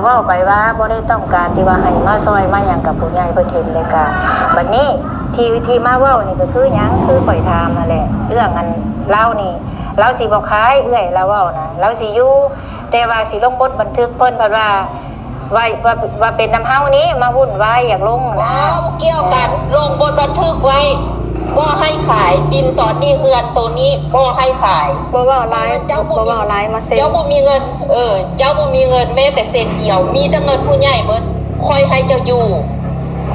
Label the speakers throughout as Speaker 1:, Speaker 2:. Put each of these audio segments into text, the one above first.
Speaker 1: เว้าไปว่าบ่ได้ต้องการที่ว่าให้มาซอยมาหยังกับผู้ใหญ่เพิ่นเห็นเลยค่ะบัดนี้ที่มาเว้านี่ก็คือหยังคือข่อยถามนั่นแหละเรื่องอันเล่านี่เราสิบ่ขายเอื้อยเราเว้านะเราสิอยู่แต่ว่าสิลงบทบันทึกเพิ่นเพราะว่าเป็นน้ำเฮานี้มาวุ่นวายอยากลงนะ
Speaker 2: เกี่ยวกันลงบทบันทึกไว้บ่ให้ขายดินตอนนี้เฮือนตัวนี้บ่ให้ขาย
Speaker 1: บ่เว้าหลายเจ้าบ่เว้าหลายมาเซ็น
Speaker 2: เจ้าบ่มีเงินเจ้าบ่มีเงินแม้แต่เศษเดียวมีแต่เงินผู้ใหญ่เบิดค่อยให้เจ้าอยู่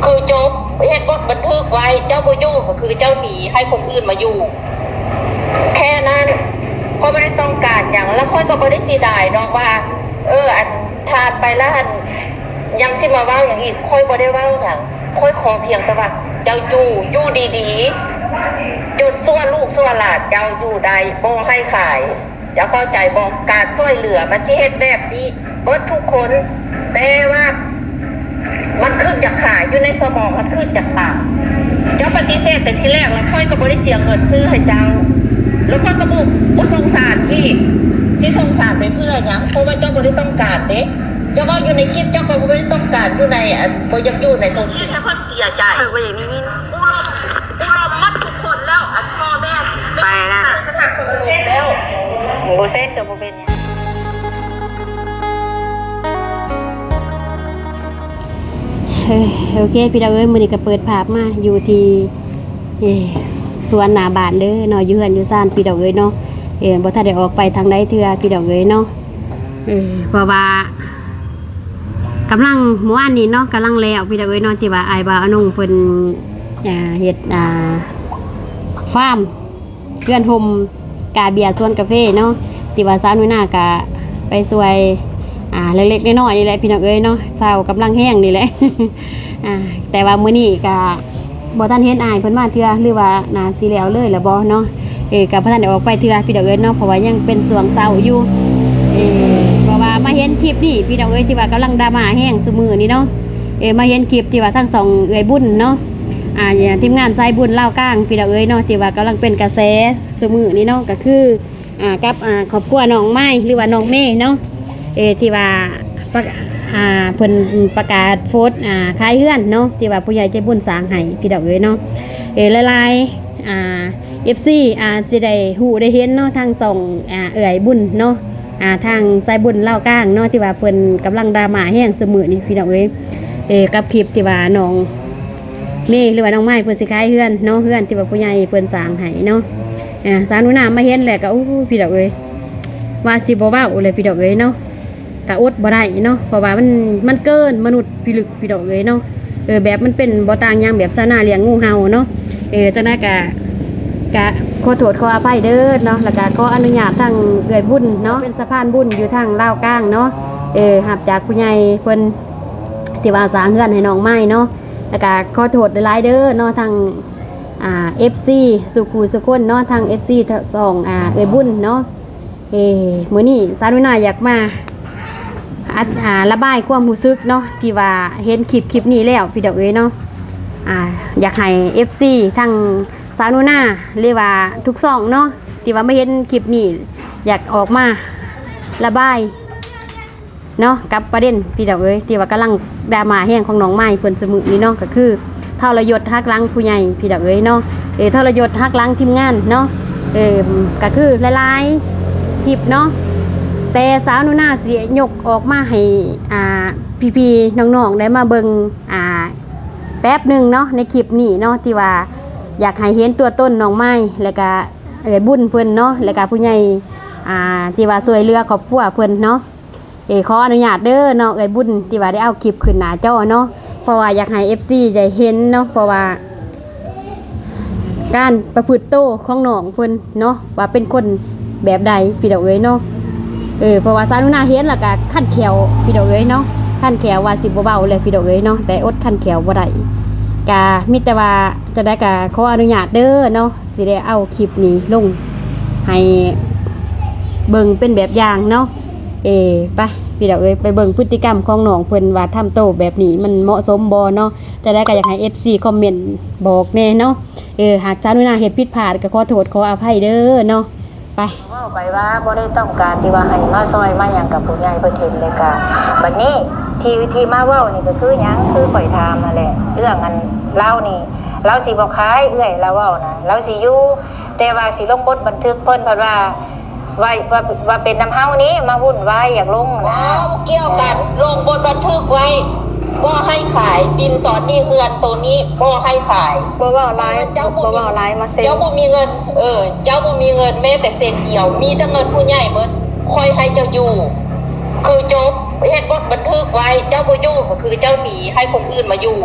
Speaker 2: คือจบเฮ็ดบทบันทึกไว้เจ้าบ่อยู่ก็คือเจ้าหนีให้คนอื่นมาอยู่แค่นั้นก็ไม่ได้ต้องการหยังแล้วค่อยก็บ่ได้เสียดายเนาะว่าอันทานไปแล้วอันยังสิมาเว้าอย่างอีกค่อยบ่ได้เว้าหยังค่อยขอเพียงแต่ว่าเจ้าอยู่ดีๆจุดส่วนลูกส่วนหลานเจ้าอยู่ใดบ่ให้ขายจะเข้าใจบ่การช่วยเหลือมันสิเฮ็ดแบบนี้เบิดทุกคนแต่ว่ามันขึ้นจากขายอยู่ในสมองมันขึ้นจากขายเจ้าปฏิเสธแต่ทีแรกแล้วค่อยก็บ่ได้เสียเงินซื้อให้เจ้าแล้วค่อยก็บ่สงสารที่สงสารไปเพื่อหยังเพราะว่าเจ้าบ่ได้ต้องการเด้เจ้าว่าอยู่ในคลิปเจ้าก็บ่ได้ต้องการอยู่ในบ่อยากอยู่ในตรงนี้ถ้าเพิ่นเสียใจบ่อย่างนี้กูรอมัดทุกคนแล้วพ่อแม่
Speaker 1: ไปนะ
Speaker 2: แล้ว
Speaker 1: บ่เซ็นก็บ่เป็นหยัง
Speaker 3: โอเคพี่ดาวมื้อนี้ก็เปิดภาพมาอยู่ที่สวนหน้าบ้านเด้อเนาะอยู่เฮือนอยู่ซ่านพี่ดาวเนาะบ่ทันได้ออกไปทางใดเทื่อพี่ดาวเนาะเพราะว่ากำลังเมื่อวานนี้เนาะกำลังแล้วพี่ดาวเนาะที่ว่าอ้ายบ่าวอนงเพิ่นเฮ็ดฟาร์มเพื่อนห่มกาเบียร์สวนกาแฟเนาะที่ว่าสาวน้อยหน้าก็ไปช่วยเล็กๆน้อยๆนี่แหละพี่น้องเนาะสาวกำลังแห้งนี่แหละ แต่ว่ามื้อนี้ก็บ่ทันเห็นอ้ายเพิ่นมาเทื่อหรือว่าน่าสิแล้วเลยล่ะบ่เนาะก็บ่ทันได้ออกไปเทื่อพี่น้องเนาะเพราะว่ายังเป็นช่วงเช้าอยู่เพราะว่ามาเห็นคลิปนี่พี่น้องที่ว่ากำลังดราม่าแห้งซุมื้อนี้เนาะมาเห็นคลิปที่ว่าทั้งสองเอื้อยบุญเนาะทีมงานสายบุญลาวกลางพี่น้องเนาะที่ว่ากำลังเป็นกระแสซุมื้อนี้เนาะก็คือกับครอบครัวน้องไม้หรือว่าน้องเมย์เนาะที่ว่าเพิ่นประกาศโพสต์ขายเฮือนเนาะที่ว่าผู้ใหญ่ใจบุญสร้างให้พี่ดอกเนาะหลายๆFC สิได้ฮู้ได้เห็นเนาะทางส่องเอื้อยบุญเนาะทางสายบุญลาวกลางเนาะที่ว่าเพิ่นกำลังดราม่าแห้งเสมอนี่พี่ดอกกับคลิปที่ว่าน้องเมย์หรือว่าน้องไม้เพิ่นสิขายเฮือนเนาะเฮือนที่ว่าผู้ใหญ่เพิ่นสร้างให้เนาะสาวหนูนามาเห็นแหละก็พี่ดอกว่าสิบ่เว้าเลยพี่ดอกเนาะกะอดบ่ได้เนาะเพราะว่ามันเกินมนุษย์พิลึกพี่ดอกเนาะแบบมันเป็นบ่ต่างอย่างแบบชาวนาเลี้ยงงูเห่าเนาะจังได๋กะขอโทษขออภัยเด้อเนาะแล้วก็ขออนุญาตทางเอื้อยบุญเนาะเป็นสะพานบุญอยู่ทางลาวกลางเนาะรับจากผู้ใหญ่เพิ่นที่ว่าสร้างเฮือนให้น้องไม้เนาะแล้วก็ขอโทษหลายๆเด้อเนาะทางFC สุขุสุคนเนาะทาง FC สองเอื้อยบุญเนาะมื้อนี้สาวน้อยอยากมาระบายความรู้สึกเนาะที่ว่าเห็นคลิปนี้แล้วพี่ดอกเนาะอยากให้ FC ทั้งสาวนูนาหรือว่าทุกซ่องเนาะที่ว่าไม่เห็นคลิปนี้อยากออกมาระบายเนาะกับประเด็นพี่ดอกที่ว่ากำลังดราม่าแห้งของน้องไม้เพิ่นสมุนี้เนาะก็คือทรยศหักหลังผู้ใหญ่พี่ดอกเนาะทรยศหักหลังทีมงานเนาะก็คือหลายๆคลิปเนาะแต่สาวนูนาสิยกออกมาให้พี่ๆน้องๆได้มาเบิ่งแป๊บนึงเนาะในคลิปนี้เนาะที่ว่าอยากให้เห็นตัวต้นน้องไม้แล้วก็บุญเพิ่นเนาะแล้วก็ผู้ใหญ่ที่ว่าช่วยเหลือครอบครัวเพิ่นเนาะขออนุญาตเด้อเนาะบุญที่ว่าได้เอาคลิปขึ้นหน้าจอเนาะเพราะว่าอยากให้ FC ได้เห็นเนาะเพราะว่าการประพฤติโตของน้องเพิ่นเนาะว่าเป็นคนแบบใดพี่ดอกเนาะเพราะว่าสาวนุนาเห็นแล้วก็ขั้นแขวพี่ดอกเนาะขั้นแขวว่าสิบ่เบาเลยพี่ดอกเนาะแต่อดขั้นแขวบ่ได้กะมีแต่ว่าจะได้กะขออนุญาตเด้อเนาะสิได้เอาคลิปนี้ลงให้เบิ่งเป็นแบบอย่างเนาะไปพี่ดอกไปเบิ่งพฤติกรรมของน้องเพิ่นว่าทำโตแบบนี้มันเหมาะสมบ่เนาะจะได้ก็อยากให้ FC คอมเมนต์บอกแน่เนาะหากสาวนุนาเฮ็ดผิดพลาดก็ขอโทษขออภัยเด้อเนาะ ไป
Speaker 1: เว้าไปว่าบ่ได้ต้องการที่ว่าให้มาซอยมาหยังกับผู้ใหญ่เพิ่นเห็นเลยค่ะบัดนี้ที่มาเว้านี่ก็คือหยังคือข่อยถามนั่นแหละเรื่องอันเล่านี่เราสิบ่ขายเอื้อยเราเว้านะเราสิอยู่แต่ว่าสิลงบทบันทึกเพิ่นเพราะว่าเป็นน้ำเฮานี้มาวุ่นวายอยากลง
Speaker 2: ว้า
Speaker 1: นะ
Speaker 2: วเกี่ยวกันลงบนบันทึกไว้บ่ให้ขายดินตอนนี้เฮือนตัวนี้บ่ให้ขาย
Speaker 1: บ่เว้าหลายบ่เว้าหลายมาเซ็น
Speaker 2: เจ้าบ่มีเงินเจ้าบ่มีเงินแม้แต่เซนเดียวมีแต่เงินผู้ใหญ่เบิดค่อยให้เจ้าอยู่คือจบเฮ็ดบทบันทึกไว้เจ้าบ่อยู่ก็คือเจ้าหนีให้คนอื่นมาอยู่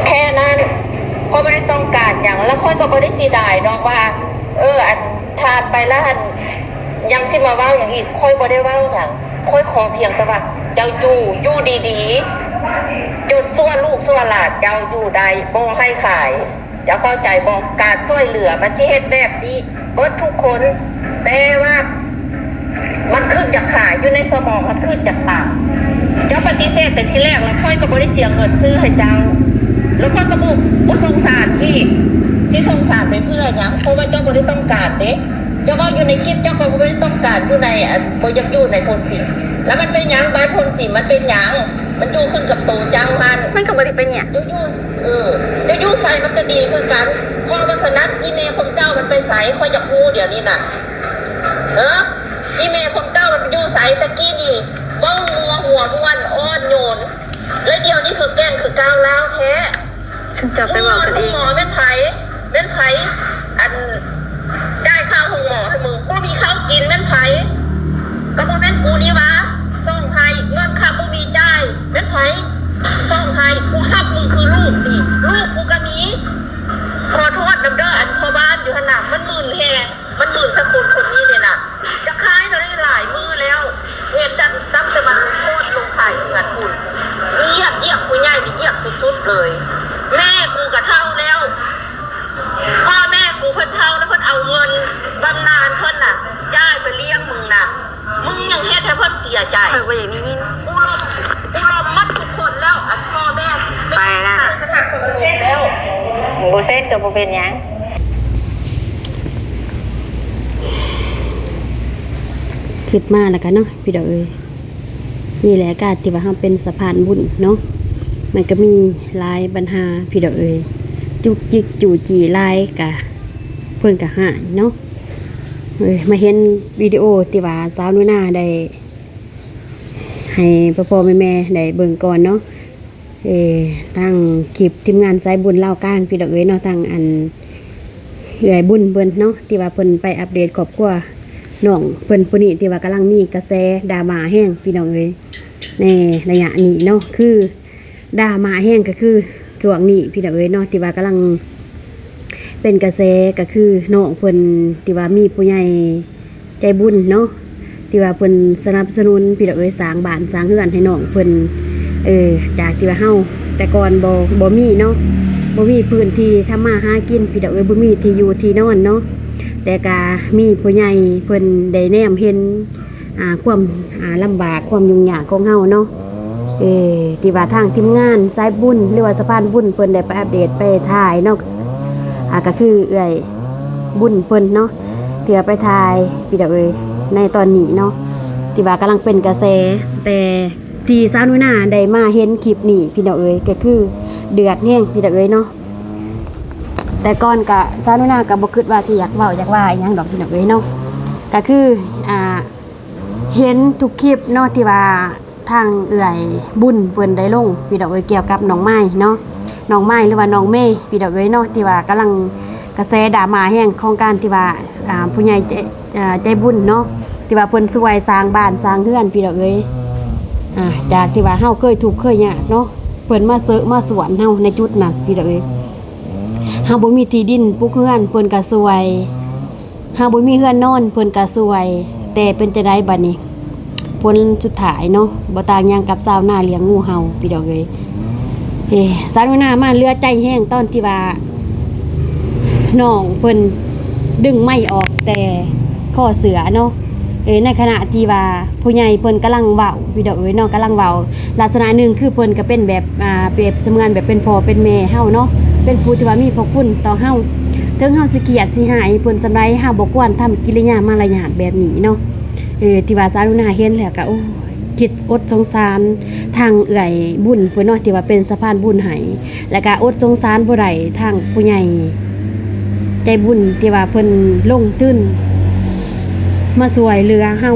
Speaker 2: แค่นั้นก็ไม่ได้ต้องการอย่างแล้วค่อยก็บ่ได้เสียดายเนาะว่าอันทานไปแล้วอันยังสิมาเว้าอย่างอีกค่อยบ่ได้เว้าหยังค่อยขอเพียงแต่ว่าเจ้าอยู่ดีๆจุดส่วนลูกส่วนหลานเจ้าอยู่ได้บ่ให้ขายจะเข้าใจบ่การช่วยเหลือมันสิเฮ็ดแบบนี้เบิดทุกคนแต่ว่ามันขึ้นจากขายอยู่ในสมองมันขึ้นจากขายเจ้าปฏิเสธแต่ทีแรกแล้วค่อยก็บ่ได้เสียเงินซื้อให้เจ้าแล้วค่อยก็บ่สงสารที่สงสารไปเพื่อหยังเพราะว่าเจ้าบ่ได้ต้องการเด้เจ้าว่าอยู่ในคลิปเจ้าก็บ่ได้ต้องการอยู่ในบ่อยากอยู่ในพลสิแล้วมันเป็นหยังบ้านพลสิมันเป็นหยังมันอยู่ขึ้นกับตัวจังมันก็บ่ได้เป็นหยังอยู่ใส่มันก็ดีคือกันเพราะว่าฉะนั้นอีเมลของเจ้ามันไปใส่ค่อยอยากรู้เดี๋ยวนี้น่ะอีเมลของเจ้ามันอยู่ใส่ตะกี้นี่เว้าหัวม้วนอ้อนโยนแล้วเดี๋ยวนี้คือแกล้งคือก้าวร้าวแท้ฉันจะไปบอกกันเองหมอแม่นไผอันได้ข้าวของหมอให้มึงกูมีข้าวกินแม่นไผก็บ่แม่นกูนี่วะส่งให้เงินค่าบ่มีจ่ายแม่นไผส่งให้กูฮับมึงคือลูกดิลูกกูก็มีขอโทษนำเด้ออันพ่อบ้านอยู่ขนาดมันหมื่นแฮมันหมื่นสกุลคนนี้เนี่ยน่ะจะขายเราได้หลายมื้อแล้วเห็นดันตั้งแต่มันโคตรลงไข่เงินคุณเยี่ยมผู้ใหญ่นี่เยี่ยมสุดๆเลยแม่กูก็เท่าแล้วพ่อแม่กูเพิ่นเท่าแล้วเพิ่นเอาเงินบำนาญเพิ่นน่ะจ่ายไปเลี้ยงมึงน่ะมึงยังเฮ็ดให้เพิ่นเสียใจว่าอย่างนี้กูรอมัดทุกคนแล้วอันพ่อแม่ไปนะแล้ว
Speaker 1: บ่เซ็นก็บ่เป็นหยัง
Speaker 3: ขึ้นมาแล้วกันเนาะพี่ดอกเอ้ยนี่แหละการที่ว่าเราเป็นสะพานบุญเนาะมันก็มีหลายปัญหาพี่ดอกเอ้ยจุกจิกจู่จีหลายกะเพิ่นก็หายเนาะมาเห็นวิดีโอที่ว่าสาวนุนาได้ให้พ่อแม่ได้เบิ่งก่อนเนาะตั้งคลิปทีมงานสายบุญเล่ากลางพี่ดอกเอ้ยเนาะตั้งอันเอื้อยบุญเพิ่นเนาะที่ว่าเพิ่นไปอัปเดตครอบครัวน้องเพิ่นผู้นี้ที่ว่ากำลังมีกระแสดราม่าแห้งพี่น้องเอ้ยในระยะนี้เนาะคือดราม่าแห้งก็คือช่วงนี้พี่น้องเอ้ยเนาะที่ว่ากำลังเป็นกระแสก็คือน้องเพิ่นที่ว่ามีผู้ใหญ่ใจบุญเนาะที่ว่าเพิ่นสนับสนุนพี่น้องเอ้ยสร้างบ้านสร้างเรือนให้น้องเพิ่นจากที่ว่าเฮาแต่ก่อนบ่มีเนาะบ่มีพื้นที่ทำมาหากินพี่น้องเอ้ยบ่มีที่อยู่ที่นอนเนาะแต่ก็มีผู้ใหญ่เพิ่นได้แนมเห็นความลำบากความยุ่งยากของเฮาเนาะที่ว่าทางทีมงานสายบุญหรือว่าสะพานบุญเพิ่นได้ไปอัปเดตไปถ่ายเนาะก็คือเอื้อยบุญเพิ่นเนาะที่ว่าไปถ่ายพี่ดอกเอ้ยในตอนนี้เนาะที่ว่ากำลังเป็นกระแสแต่ที่สาวนุนาได้มาเห็นคลิปนี้พี่ดอกเอ้ยก็คือเดือดแฮงพี่ดอกเอ้ยเนาะแต่ก่อนก็สาวนุนาก็บ่คิดว่าสิอยากเว้าอยากว่าอีหยังดอกพี่ดอกเอ้ยเนาะก็คือเห็นทุกคลิปเนาะที่ว่าทางเอื้อยบุญเพิ่นได้ลงพี่ดอกเอ้ยเกี่ยวกับน้องไม้เนาะน้องไม้หรือว่าน้องเมย์พี่ดอกเอ้ยเนาะที่ว่ากำลังกระแสดราม่าแห้งของการที่ว่าผู้ใหญ่ใจบุญเนาะที่ว่าเพิ่นช่วยสร้างบ้านสร้างเรือนพี่ดอกเอ้ยจากที่ว่าเฮาเคยทุกข์เคยยากเนาะเพิ่นมาเสอะมาสวนเฮาในจุดนั้นพี่ดอกเอ้ยเฮาบ่มีที่ดินปลูกเรือนเพิ่นก็ช่วยเฮาบ่มีเรือนนอนเพิ่นก็ช่วยแต่เป็นจังได๋บัดนี้ผลสุดท้ายเนาะบ่ต่างหยังกับชาวนาเลี้ยงงูเห่าพี่ดอกเอ้ยสาวนามาเรือใจแห้งตอนที่ว่าน้องเพิ่นดึงไม้ออกแต่ข้อเสือเนาะในขณะที่ว่าผู้ใหญ่เพิ่นกำลังเว้าพี่ดอกเอ้ยเนาะกำลังเว้าลักษณะหนึงคือเพิ่นก็เป็นแบบเปรียบเสมือนแบบเป็นพ่อเป็นแม่เฮาเนาะเป็นผู้ที่ว่ามีพระคุณต่อเฮา ถึงเฮาสิเกลียดสิหายเพิ่นสำไรเฮาบ่ควรทำกิริยามารยาทแบบนี้เนาะที่ว่าสารุณาเห็นแล้วก็โอ้คิดอดสงสารทางเอื้อยบุญเพิ่นเนาะที่ว่าเป็นสะพานบุญให้แล้วก็อดสงสารบ่ได้ทางผู้ใหญ่ใจบุญที่ว่าเพิ่นลงทุนมาช่วยเหลือเฮา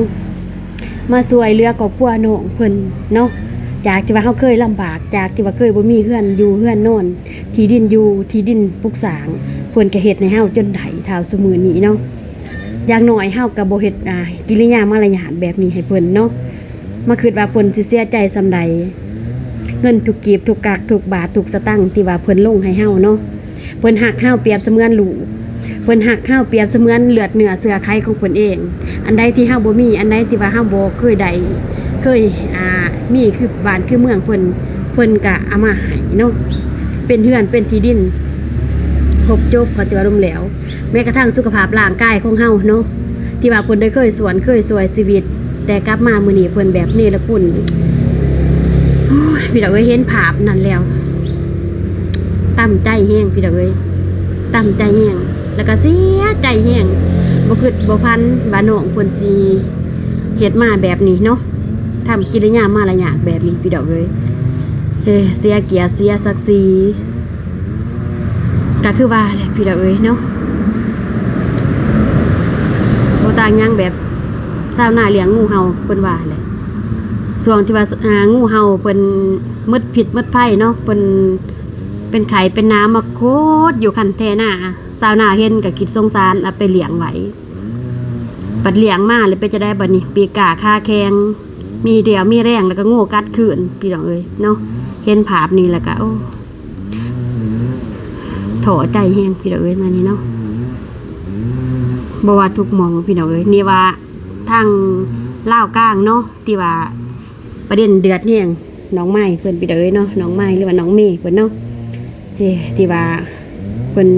Speaker 3: มาช่วยเหลือครอบครัวน้องเพิ่นเนาะจากที่ว่าเฮาเคยลำบากจากที่ว่าเคยบ่มีเฮือนอยู่เฮือนนอนที่ดินอยู่ที่ดินปลูกสร้างเพิ่นก็เฮ็ดให้เฮาจนได้เท่าซุมื้อนี้เนาะอย่างน้อยเฮาก็บ่เฮ็ดกิริยามารยาทแบบนี้ให้เพิ่นเนาะมาคิดว่าเพิ่นสิเสียใจซำใดเงินทุกกีบทุกกักทุกบาททุกสตังค์ที่ว่าเพิ่นลงให้เฮาเนาะเพิ่นฮักเฮาเปรียบเสมือนลูกเพิ่นฮักเฮาเปรียบเสมือนเลือดเนื้อเสื้อไขของเพิ่นเองอันใดที่เฮาบ่มีอันใดที่ว่าเฮาบ่เคยได้เคยมีคือบ้านคือเมืองเพิ่นก็เอามาให้เนาะเป็นเฮือนเป็นที่ดินครบจบเขาจะว่าร่มแล้วแม้กระทั่งสุขภาพร่างกายของเฮาเนาะที่ว่าเพิ่นได้เคยสวนเคยสวยชีวิตแต่กลับมามื้อนี้เพิ่นแบบนี้ละคุณโอ้ยพี่ดอกเอ้ยเห็นภาพนั่นแล้วตั้มใจแห้งพี่ดอกเอ้ยตั้มใจแห้งแล้วก็เสียใจแห้งบ่คิดบ่พันว่าน้องเพิ่นสิเฮ็ดมาแบบนี้เนาะทำกิริยามารยาทแบบนี้พี่ดอกเอ้ยเสียเกียรติเสียศักดิ์ศรีก็คือว่าแหละพี่ดอกเอ้ยเนาะบ่ต่างหยังแบบชาวนาเลี้ยงงูเห่าเพิ่นว่าแหละส่วนที่ว่างูเห่าเพิ่นมืดผิดมืดไผ่เนาะเพิ่นเป็นไข่เป็นน้ำมาโคตรอยู่คันแท้หน้าชาวนาเห็นก็คิดสงสารเอาไปเลี้ยงไว้ปัดเลี้ยงมาเลยไปจะได้บัดนี้ปีกาคาแข็งมีเดี่ยวมีแรงแล้วก็งูกัดขืนพี่น้องเอ้ยเนาะเห็นภาพนี้แล้วก็โอ้ถอใจแห้งพี่น้องเอ้ยมานี่เนาะบ่ว่าทุกหม่องพี่น้องเอ้ยนี่ว่าทางลาวกลางเนาะที่ว่าประเด็นเดือดแห้งน้องไม้เพิ่นพี่น้องเอ้ยเนาะน้องไม้หรือว่าน้องเมฆเพิ่นเนาะที่ว่าเพิ่น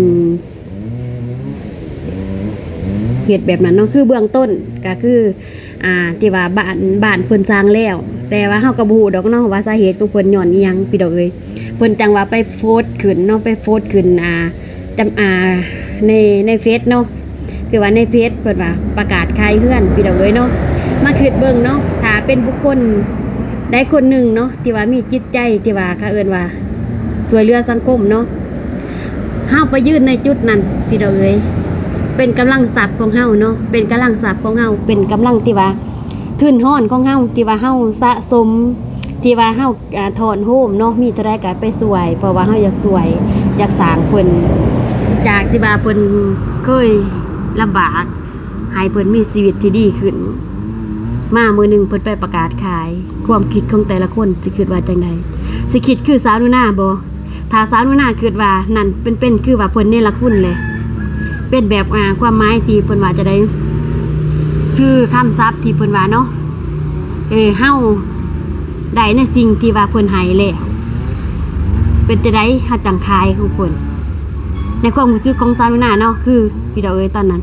Speaker 3: เหตุแบบนั้นเนาะคือเบื้องต้นก็คือที่ว่าบ้านเพิ่นสร้างแล้วแต่ว่าเฮาก็บ่ฮู้ดอกเนาะว่าสาเหตุของเพิ่นย้อนอีหยังพี่ดอกเอ้ยเพิ่นจังว่าไปโพสต์ขึ้นเนาะไปโพสต์ขึ้นในเฟซเนาะคือว่าในเพจเพิ่นว่าประกาศขายเฮือนพี่ดอกเอ้ยเนาะมาคิดเบิ่งเนาะถ้าเป็นบุคคลใดคนหนึ่งเนาะที่ว่ามีจิตใจที่ว่าเขาเอิ้นว่าช่วยเหลือสังคมเนาะเฮาไปยืนในจุดนั้นพี่ดอกเอ้ยเป็นกำลังทรัพย์ของเฮาเนาะเป็นกำลังทรัพย์ของเฮาเป็นกำลังที่ว่าทุนห้อนของเฮาที่ว่าเฮาสะสมที่ว่าเฮาถอนโฮมเนาะมีเท่าใดก็ไปสวยเพราะว่าเฮาอยากสวยอยากสร้างเพิ่นจากที่ว่าเพิ่นเคยลำบากให้เพิ่นมีชีวิตที่ดีขึ้นมามื้อนึงเพิ่นไปประกาศขายความคิดของแต่ละคนสิคิดว่าจังได๋สิคิดคือสาวนุนาบ่ถ้าสาวนุนาคิดว่านั่นเป็นคือว่าเพิ่นเนรคุณเลยเป็นแบบความหมายที่เพิ่นว่าจะได้คือคำศัพท์ที่เพิ่นว่าเนาะเฮาได้ในสิ่งที่ว่าเพิ่นให้แล้วเป็นจะได้เฮาจังคายของเพิ่นในความรู้สึกของสาวนุนาเนาะคือพี่ดอกเอ้ยตอนนั้น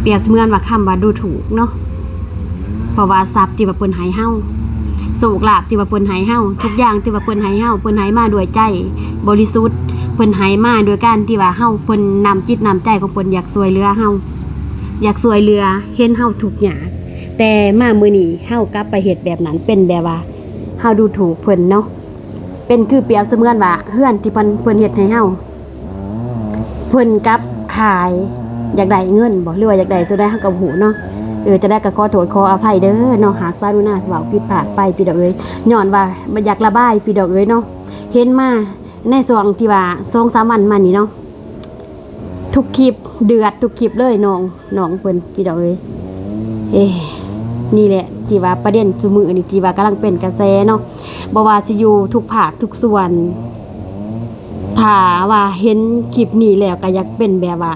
Speaker 3: เปรียบเสมือนว่าคำว่าดูถูกเนาะเพราะว่าทรัพย์ที่ว่าเพิ่นให้เฮาโศกลาภที่ว่าเพิ่นให้เฮาทุกอย่างที่ว่าเพิ่นให้เฮาเพิ่นให้มาด้วยใจบริสุทธิ์เพิ่นให้มาโดยการที่ว่าเฮาเพิ่นนำจิตนำใจของเพิ่นอยากช่วยเหลือเฮาอยากช่วยเหลือเห็นเฮาทุกข์ยากแต่มามื้อนี้เฮากลับไปเฮ็ดแบบนั้นเป็นแบบว่าเฮาดูถูกเพิ่นเนาะเป็นคือเปรียบเสมือนว่าเฮือนที่เพิ่นเฮ็ดให้เฮาเพิ่นกลับขายอยากได้เงินบ่หรือว่าอยากได้จะได้เฮาก็ฮู้เนาะจะได้ก็ขอโทษขออภัยเด้อเนาะหากสารุณาเว้าผิดพลาดไปพี่ดอกเอ้ยย้อนว่าบ่อยากระบายพี่ดอกเอ้ยเนาะเห็นมาในช่วงที่ว่า 2-3 วันมานี่เนาะทุกคลิปเดือดทุกคลิปเลยน้องเพิ่นพี่ดอกเอ้ยนี่แหละที่ว่าประเด็นซุมื้อนี่ที่ว่ากำลังเป็นกระแสเนาะบ่ว่าสิอยู่ทุกภาคทุกส่วนถ้าว่าเห็นคลิปนี้แล้วก็อยากเป็นแบบว่า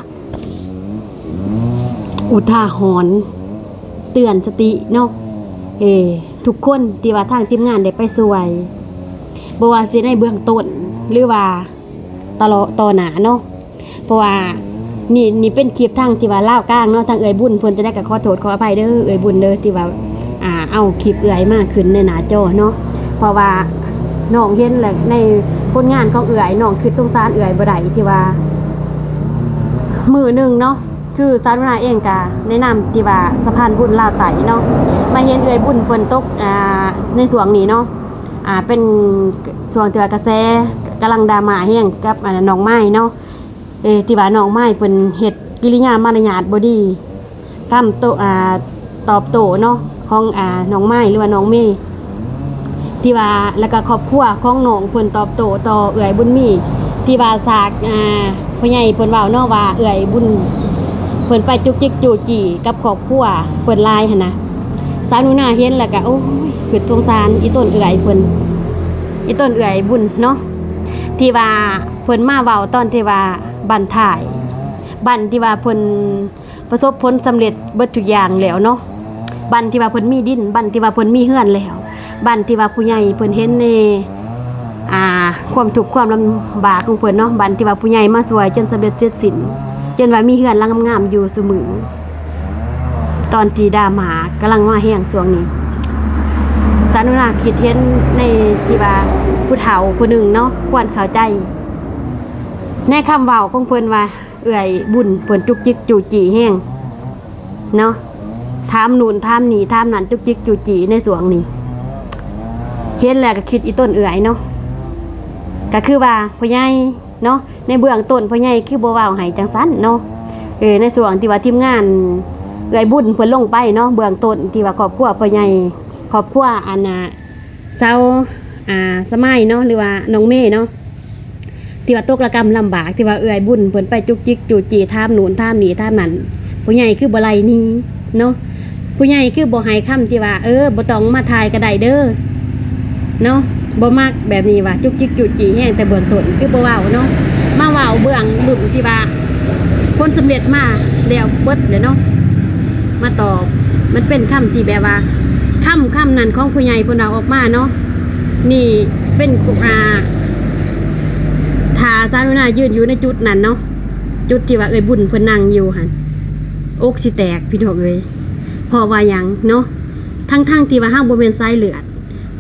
Speaker 3: อุทาหรณ์เตือนสติเนาะทุกคนที่ว่าทางทีมงานได้ไปช่วยบ่ว่าสิในเบื้องต้นหรือว่าต่อหน้าเนาะเพราะว่านี่เป็นคลิปทางที่ว่าลาวกลางเนาะทางเอ่ยบุญเพิ่นจะได้ก็ขอโทษขออภัยเด้อเอ่ยบุญเด้อที่ว่าเอาคลิปเอ่ยมาขึ้นในหน้าจอเนาะเพราะว่าน้องเห็นแหละใน ผลงานของเอื่อยน้องคือสงสารเอื่อยบ่ได้ที่ว่ามือหนึงเนาะคือสาธารณะเองก็แนะนำที่ว่าสะพานบุญลาวไต่เนาะมาเห็นเอื่อยบุญเพิ่นตกในช่วงนี้เนาะเป็นช่วงที่ว่ากระแสกำลังดราม่าแฮงกับน้องไม้เนาะที่ว่าน้องไม้เพิ่นเฮ็ดกิริยามารยาทบ่ดีคำโตตอบโต้เนาะของน้องไม้หรือว่าน้องเมย์ที่ว่าแล้วก็ครอบครัวของน้องเพิ่นตอบโต้ต่อเอื้อยบุญมีที่ว่าสากพ่อใหญ่เพิ่นเว้าเนาะว่าเอื้อยบุญเพิ่นไปจุกจิกจูจี้กับครอบครัวเพิ่นลายหั่นนะสาวหนูนาเห็นแล้วก็โอ้ยคือสงสารอีต้นเอื้อยเพิ่นอีต้นเอื้อยบุญเนาะที่ว่าเพิ่นมาเว้าตอนที่ว่าบั้นท้ายบั้นที่ว่าเพิ่นประสบผลสำเร็จเบิดทุกอย่างแล้วเนาะบั้นที่ว่าเพิ่นมีดินบั้นที่ว่าเพิ่นมีเฮือนแล้วบั้นที่ว่าผู้ใหญ่เพิ่นเห็นในความทุกข์ความลำบากของเพิ่นเนาะบั้นที่ว่าผู้ใหญ่มาช่วยจนสำเร็จเสร็จสิ้นจนว่ามีเฮือนหลังงามๆอยู่เสมอตอนที่ดาหมากำลังมาแห้งช่วงนี้สานุนาคิดเห็นในที่ว่าผู้เฒ่าผู้หนึ่งเนาะควรเข้าใจในคำเว้าของเพิ่นว่าเอื้อยบุญเพิ่นจุกจิกจูจี้แห้งเนาะถามนู่นถามนี่ถามนั่นจุกจิกจูจี้ในช่วงนี้เห็นแล้วก็คิดอีต้นเอื้อยเนาะก็คือว่าพ่อใหญ่เนาะในเบื้องต้นพ่อใหญ่คือบ่เว้าให้จังซั่นเนาะในส่วนที่ว่าทีมงานเอื้อยบุญเพิ่นลงไปเนาะเบื้องต้นที่ว่าครอบครัวพ่อใหญ่ครอบครัวเซาสมัยเนาะหรือว่าน้องเมย์เนาะที่ว่าตกระกรรมลำบากที่ว่าเอื้อยบุญเพิ่นไปจุกจิกจูจี้ถามนู่นถามนี่ถามนั่นผู้ใหญ่คือบ่ไล่หนีเนาะผู้ใหญ่คือบ่ให้คำที่ว่าบ่ต้องมาทายก็ได้เด้อเนาะบ่มักแบบนี้ว่าจุกจิกจูจี้แห้งแต่เบื้องต้นคือบ่เว้าเนาะมาเว้าเบื้องรุ่นที่ว่าคนสำเร็จมาแล้วเบิดเด้อเนาะมาตอบมันเป็นคำที่แบบว่าคำนั้นของผู้ใหญ่เพิ่นเอาออกมาเนาะนี่เป็นถ้าสาธุนายืนอยู่ในจุดนั้นเนาะจุดที่ว่าเอ้ยบุญเพิ่นนั่งอยู่หั่นอกสิแตกพี่น้องเอ้ยเพราะว่าหยังเนาะทั้งที่ว่าเฮาบ่แม่นสายเลือด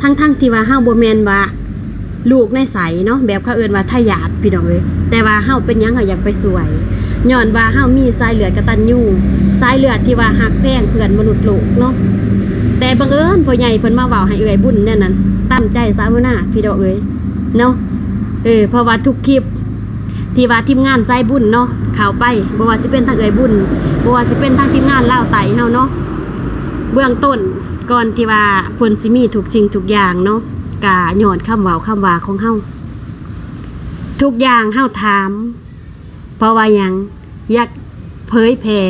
Speaker 3: ทั้งที่ว่าเฮาบ่แม่นว่าลูกในไสเนาะแบบเขาเอิ้นว่าทายาทพี่น้องเอ้ยแต่ว่าเฮาเป็นหยังเฮาอยากไปสวยย้อนว่าเฮามีสายเลือดกตัญญูสายเลือดที่ว่าฮักแพงเพื่อนมนุษย์โลกเนาะแต่บังเอิญพ่อใหญ่เพิ่นมาเว้าให้เอื้อยบุญแน่นั้นตั้งใจสาธุนาพี่น้องเอ้ยเนาะเพราะว่าทุกคลิปที่ว่าทีมงานสายบุญเนาะเข้าไปบ่ว่าสิเป็นทางเอื้อยบุญบ่ว่าสิเป็นทางทีมงานลาวไต่เฮาเนาะเบื้องต้นก่อนที่ว่าเพิ่นสิมีทุกสิ่งทุกอย่างเนาะก็ย้อนคำเว้าคำว่าของเฮาทุกอย่างเฮาถามเพราะว่าหยังอยากเผยแผ่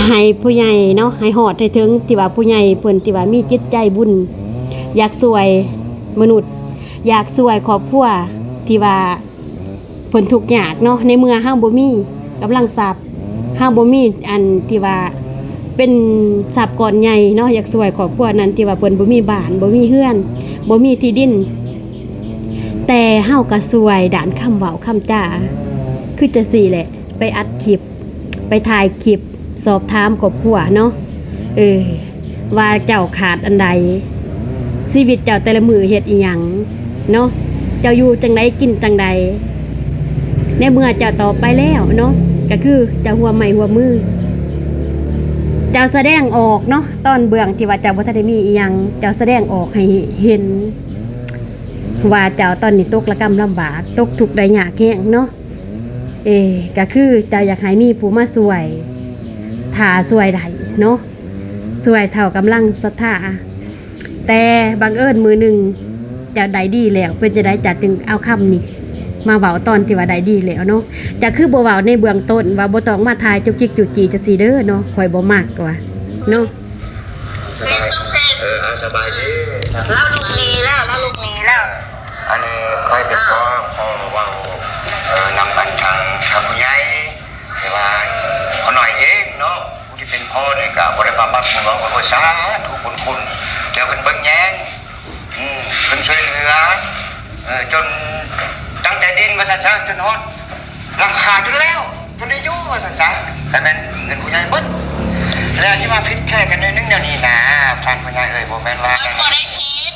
Speaker 3: ให้ผู้ใหญ่เนาะให้ฮอดให้ถึงที่ว่าผู้ใหญ่เพิ่นที่ว่ามีจิตใจบุญอยากช่วยมนุษย์อยากช่วยครอบครัวที่ว่าเพิ่นทุกข์ยากเนาะในเมื่อเฮาบ่มีกำลังทรัพย์เฮาบ่มีอันที่ว่าเป็นทรัพย์ก้อนใหญ่เนาะอยากช่วยครอบครัวนั้นที่ว่าเพิ่นบ่มีบ้านบ่มีเรือนบ่มีที่ดินแต่เฮาก็ช่วยด้านคำเว้าคำจ้าคือจะสี่แหละไปอัดคลิปไปถ่ายคลิปสอบถามครอบครัวเนาะว่าเจ้าขาดอันใดชีวิตเจ้าแต่ละมือเฮ็ดอีหยังเนาะเจ้าอยู่จังไดกินจังใดในเมื่อเจ้าต่อไปแล้วเนาะก็คือเจ้าหัวไม้หัวมือเจ้าแสดงออกเนาะตอนเบื้องที่ว่าเจ้าบ่ทันได้มีอีหยังเจ้าแสดงออกให้เห็นว่าเจ้าตอนนี้ตกระกำลำบากตกทุกข์ได้ยากแฮงเนาะก็คือเจ้าอยากให้มีผู้มาช่วยถ้าช่วยได้เนาะช่วยเท่ากำลังศรัทธาแต่บังเอิญมือหนึ่งเจ้าได้ดีแล้วเพิ่นจะได้จัดจึงเอาคำนี้มาเว้าตอนที่ว่าได้ดีแล้วเนาะจะคือบ่เว้าในเบื้องต้นว่าบ่ต้องมาทายจุกจิกจุจีจะสิเด้อเนาะข่อยบ่มักว่าเนาะ
Speaker 4: สบายดี
Speaker 1: แล้วลูกนี้แล้ว
Speaker 4: อันนี้ค่อยเป็นพ่อว่านำอันทางผู้ใหญ่แต่ว่าเขาหน่อยเองเนาะผู้ที่เป็นพ่อเนี่ยก็บ่ได้บำบัดบุญของคนสาธุคุณแล้วเป็นเบิ่งแยงเป็นช่วยเหลือจนตั้งแต่ดินมาสั่นๆจนฮอดหลังคาจนแล้วจนได้อยู่มาสั่นๆแต่เป็นเงินผู้ใหญ่เบิดแล้วที่มาพิษแค่กันนึงเดี๋ยวนี้นะท่านผู้ใหญ่บ่แม่นว่า
Speaker 2: มันบ่ได้ผิด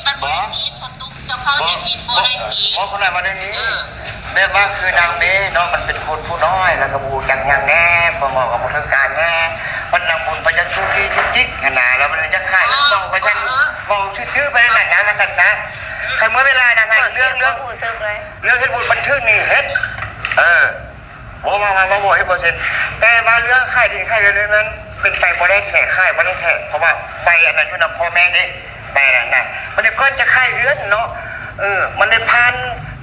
Speaker 2: พอตุ๊กจะเข้าใจผิดบ่ได้ผิด
Speaker 4: วันนี้แบบว่าคือนางเมเนาะมันเป็นคนผู้น้อยแล้วก็บูจังยังแน่พอเหมาะกับทางการแน่วันนางบุญไปจะชุกี้ชุกจิกขนาดแล้วมันจะขายแล้วมองไปฉันมองชื่อไปนั่นนะมาสั่นซะใครเมื่อเวลานางไงเรื่อง
Speaker 1: ผู้ซึกเลย
Speaker 4: เรื่องเฮ็ดบุญบันทึกนี่เฮ็ดโอ้มาโว้ให้เปอร์เซ็นต์แต่มาเรื่องค่ายดินค่ายเงินนั้นเป็นไปบ่ได้แท้ค่ายบ่ได้แท้เพราะว่าใบอันนั้นอยู่นำพ่อแม่เด้ใบนั้นน่ะมันได้ก้อนจะค่ายเรือนเนาะมันได้ผ่าน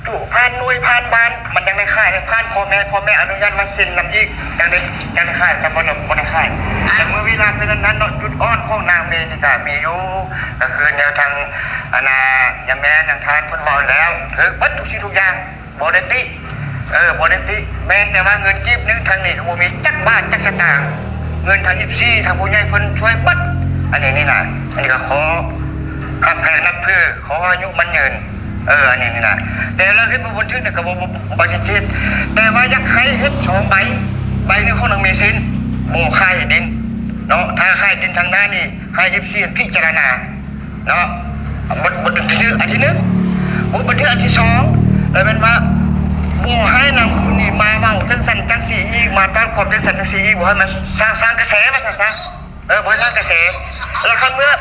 Speaker 4: ตู่ผ่านหน่วยผ่านบ้านมันยังได้ค่ายได้ผ่านพ่อแม่อนุญาตมาเซ็นนำอีกจังได้ค่ายจำบ่ได้ค่ายแต่เมื่อเวลาเป็นนั้นเนาะจุดอ่อนของนางเมนี่ก็มีอยู่ก็คือแนวทางยาแม่นางทานเพิ่นเว้าแล้วถึงบัดทุกสิ่งทุกอย่างบ่ได้ติบริษัทแม้แต่ว่าเงินกีบนึงทางนี้ก็บ่มีจักบาทจักสตางค์เงินทาง24ทางผู้ใหญ่เพิ่นช่วยบัดอันนี้นี่น่ะอันนี้ก็ขอข้าแพงนับเพื่อขออายุมันยืนอันนี้นี่น่ะแต่เราเฮ็ดบ่บันทึกเนี่ยก็บ่ชัดเจนแต่ว่าอยากให้เฮ็ด2ใบนึงของนางเมซินบ่ค่ายดินเนาะถ้าค่ายดินทางด้านนี้ให้24พิจารณาเนาะบ่บันทึกอันที่1บ่บันทึกอันที่2แล้วมันว่าบ่ให้นางคุณนี่มาเว้าจังสั่นจังสีอีกมาต้านความจังสั่นจังสีอีกบ่ให้มันสร้างกระแสมาซะบ่สร้างกระแสแล้วคันเมื่อ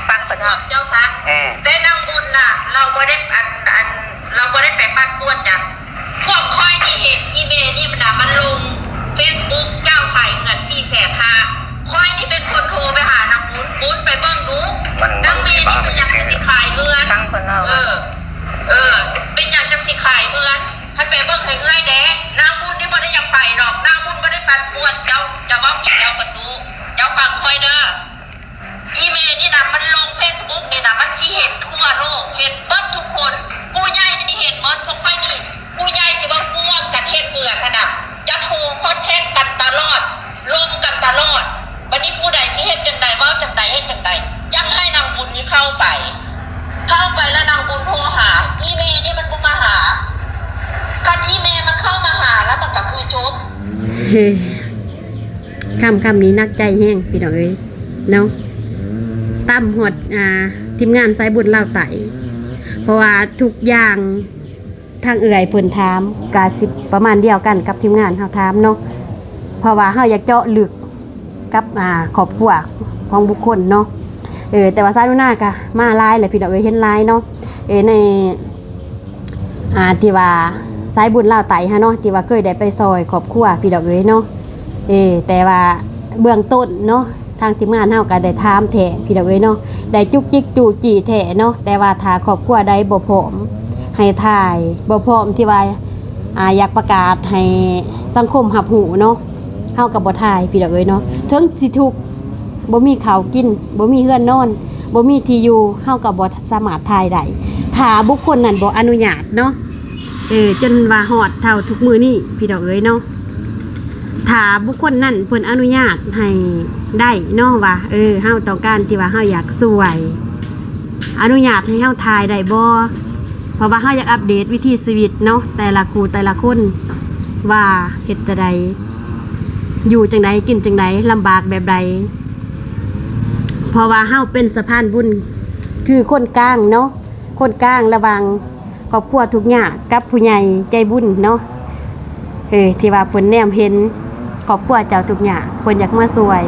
Speaker 1: ฟังเพิ่นเนาะ
Speaker 2: เจ้าซักแต่นางบุญน่ะเราบ่ได้เราบ่ได้ไปปัดปวนจ้ะพวกค่อยที่เห็นอีเมลนี่มันลง Facebook เจ้าขายเงิน400,000ค่าค่อยนี่เป็นคนโทรไปหานางบุญไปเบิ่งดูนางเมย์นี่เป็นหยังสิขายเงิน
Speaker 1: ฟังเพิ่นเนาะ
Speaker 2: เป็นหยังจังสิขายเงินให้ไปเบิ่งให้เอื้อยแดงนางบุญนี่บ่ได้ยังไปดอกนางบุญบ่ได้ปัดปวนเจ้าจะบอกกินเจ้าประตูเจ้าฟังค่อยเด้ออีเมลนี่นะมันลง Facebook นี่นะมันสิเห็นทั่วโลกเห็นเบิดทุกคนผู้ใหญ่นี่เห็นเบิดพวกค่อยนี่ผู้ใหญ่ที่ว่าป้วนกันเฮ็ดเบื่อขนาดจะโทรคอนแทคกันตลอดลงกันตลอดวันนี้ผู้ใดสิเฮ็ดจังได๋ว่าจังได๋เฮ็ดจังได๋ยังให้นางบุญนี่เข้าไปแล้วนางบุญโทรหาอีเมลนี่มันบ่มาหาคันอีเมลมันเข้ามาหาแล้วมันก็คือจบ
Speaker 3: คำนี้นักใจแห้งพี่น้องเอ้ยเนาะตั้มหดทีมงานสายบุญลาวไต่เพราะว่าทุกอย่างทางเอื่อยเพิ่นถามกาสิประมาณเดียวกันกับทีมงานเฮาถามเนาะเพราะว่าเฮาอยากเจาะลึกกับครอบครัวของบุคคลเนาะแต่ว่าซาดุน่าก็มาหลายแหละพี่น้องเอ้ยเห็นหลายเนาะในที่ว่าสายบุญลาวไต่ฮะเนาะที่ว่าเคยได้ไปซอยครอบครัวพี่น้องเอ้ยเนาะแต่ว่าเบื้องต้นเนาะทางทีมงานเฮาก็ได้ถามแท้พี่น้องเอ้ยเนาะได้จุกจิกจูจี้แท้เนาะแต่ว่าถ้าครอบครัวใดบ่พร้อมให้ถ่ายบ่พร้อมที่ว่าอยากประกาศให้สังคมรับรู้เนาะเฮาก็บ่ถ่ายพี่น้องเอ้ยเนาะถึงสิทุกข์บ่มีข้าวกินบ่มีเรือนนอนบ่มีที่อยู่เฮาก็บ่สามารถถ่ายได้ถ้าบุคคลนั้นบ่อนุญาตเนาะจนว่าฮอดเท่าทุกมื้อนี้พี่น้องเอ้ยเนาะถ้าบุคคลนั้นเพิ่นอนุญาตให้ได้เนาะว่าเฮาต้องการที่ว่าเฮาอยากสวยอนุญาตให้เฮาถ่ายได้บ่เพราะว่าเฮาอยากอัปเดตวิถีชีวิตเนาะแต่ละคู่แต่ละคนว่าเฮ็ดจังได๋อยู่จังได๋กินจังได๋ลำบากแบบใดเพราะว่าเฮาเป็นสะพานบุญคือคนกลางเนาะคนกลางระหว่างครอบครัวทุกอย่างกับผู้ใหญ่ใจบุญเนาะที่ว่าเพิ่นแนมเห็นครอบครัวเจ้าทุกอย่างเพิ่นอยากมาสวย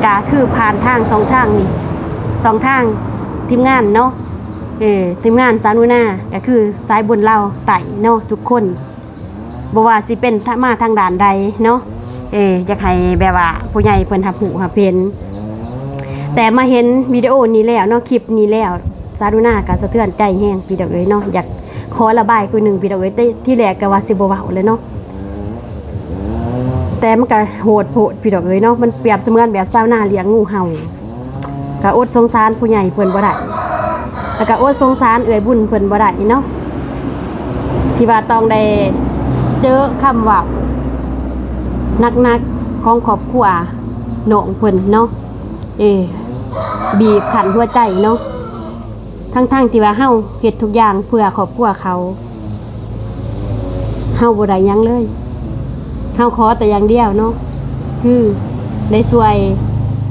Speaker 3: ก็คือผ่านทาง2ทางนี่2ทางทีมงานเนาะทีมงานสานุนาก็คือสายบุญเราไต่เนาะทุกคนบ่ว่าสิเป็นมาทางด่านใดเนาะอยากให้แบบว่าผู้ใหญ่เพิ่นรับรู้รับเห็นแต่มาเห็นวิดีโอนี้แล้วเนาะคลิปนี้แล้วสานุนาก็สะเทือนใจแฮงพี่น้องเอ้ยเนาะอยากขอระบายกูนึงพี่น้องเอ้ยที่แรกก็ว่าสิบ่เว้าเลยเนาะแต่มันก็โหดพี่น้องเอ้ยเนาะมันเปรียบเสมือนแบบชาวนาเลี้ยงงูเห่าก็อดสงสารผู้ใหญ่เพิ่นบ่ได้แล้วก็อดสงสารเอื้อยบุญเพิ่นบ่ได้เนาะที่ว่าต้องได้เจอคำว่านักๆของครอบครัวน้องเพิ่นเนาะบีบขันหัวใจเนาะทั้งที่ว่าเฮาเฮ็ดทุกอย่างเพื่อครอบครัวเขาเฮาบ่ได้หยังเลยเฮาขอแต่อย่างเดียวเนาะคือได้ช่วย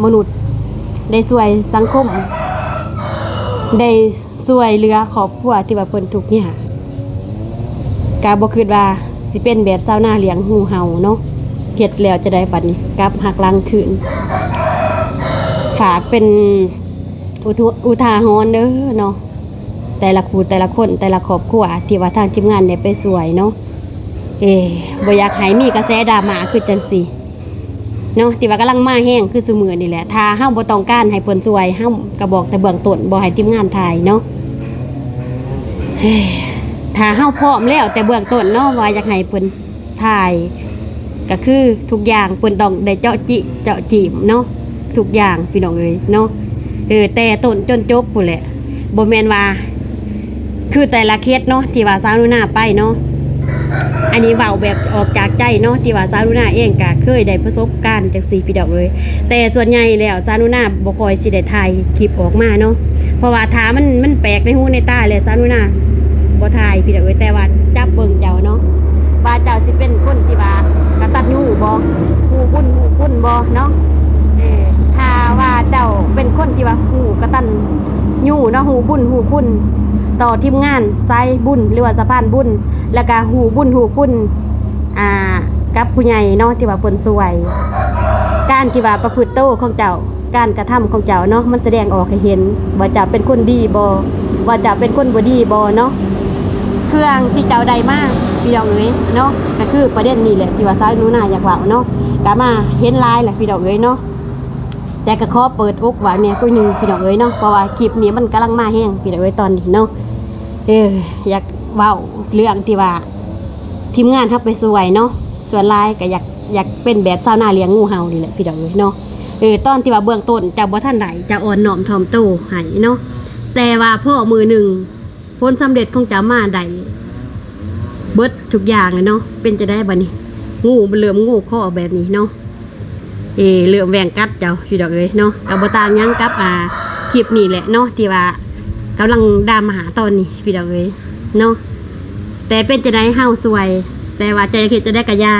Speaker 3: มนุษย์ได้ช่วยสังคมได้ช่วยเหลือครอบครัวที่ว่าเพิ่นทุกข์ยาก กาบ่คิดว่าสิเป็นแบบชาวนาเลี้ยงงูเห่าเนาะเฮ็ดแล้วจะได้บัดนี้กลับหักหลังคืนฝากเป็นอุทาหรณ์เด้อเนาะแต่ละคู่แต่ละคนแต่ละครอบครัวที่ว่าทางทีมงานได้ไปสวยเนาะบ่อยากให้มีกระแสดราม่าคือจังซี่เนาะที่ว่ากำลังมาแห้งคือซุมื้อนี่แหละถ้าเฮาบ่ต้องการให้เพิ่นสวยเฮาก็บอกแต่เบื้องต้นบ่ให้ทีมงานถ่ายเนาะถ้าเฮาพร้อมแล้วแต่เบื้องต้นเนาะว่าอยากให้เพิ่นถ่ายก็คือทุกอย่างเพิ่นต้องได้เจาะจีบเนาะทุกอย่างพี่น้องเอ้ยเนาะแต่ต้นจนจบพุ่นแหละบ่แม่นว่าคือแต่ละเคสเนาะที่ว่าสาวนุนาไปเนาะอันนี้เว้าแบบออกจากใจเนาะที่ว่าสาวนุนาเองก็เคยได้ประสบการณ์จังซี่พี่น้องเอ้ยแต่ส่วนใหญ่แล้วสาวนุนาบ่ค่อยสิได้ถ่ายคลิปออกมาเนาะเพราะว่าถ้ามันแปลกในหูในตาแล้วสาวนุนาบ่ถ่ายพี่น้องเอ้ยแต่ว่าจับเบิ่งเจ้าเนาะว่าเจ้าสิเป็นคนที่ว่ากตัญญูบ่ฮู้บุญบ่เนาะถ้าว่าเจ้าเป็นคนที่ว่าฮู้กตัญญูเนาะฮู้บุญฮู้คุณต่อทีมงานสายบุญหรือว่าสะพานบุญแล้วก็ฮู้บุญฮู้คุณกับผู้ใหญ่เนาะที่ว่าเพิ่นสวยการที่ว่าประพฤติโตของเจ้าการกระทำของเจ้าเนาะมันแสดงออกให้เห็นว่าเจ้าเป็นคนดีบ่ว่าเจ้าเป็นคนบ่ดีบ่เนาะเครื่องที่เจ้าได้มาพี่น้องเอ้ยเนาะก็คือประเด็นนี้แหละที่ว่าสาวนุนาอยากเว้าเนาะก็มาเห็นลายแหละพี่น้องเอ้ยเนาะแต่ก็ขอเปิดอกว่าเนี่ยกูนึงพี่น้องเอ้ยเนาะเพราะว่าคลิปนี้มันกำลังมาแห้งพี่น้องเอ้ยตอนนี้เนาะอยากเว้าเรื่องที่ว่าทีมงานทับไปสวยเนาะส่วนลายก็อยากเป็นแบบชาวนาเลี้ยงงูเห่านี่แหละพี่น้องเอ้ยเนาะตอนที่ว่าเบื้องต้นเจ้าบ่ทันใดจะอ่อนน้อมถ่อมโตให้เนาะแต่ว่าพ่อมือหนึ่งผลสำเร็จของเจ้ามาได้เบิดทุกอย่างเลยเนาะเป็นจะได้บัดนี้งูมันเหลื่อมงูข้อแบบนี้เนาะเหลื่อมแหวงกัดเจ้าพี่ดอกเลยเนาะกับบ่ต่างยังกับคลิปนี่แหละเนาะที่ว่ากำลังดามหาตอนนี้พี่ดอกเลยเนาะแต่เป็นจะได้เฮาสวยแต่ว่าใจคิดจะได้กะยา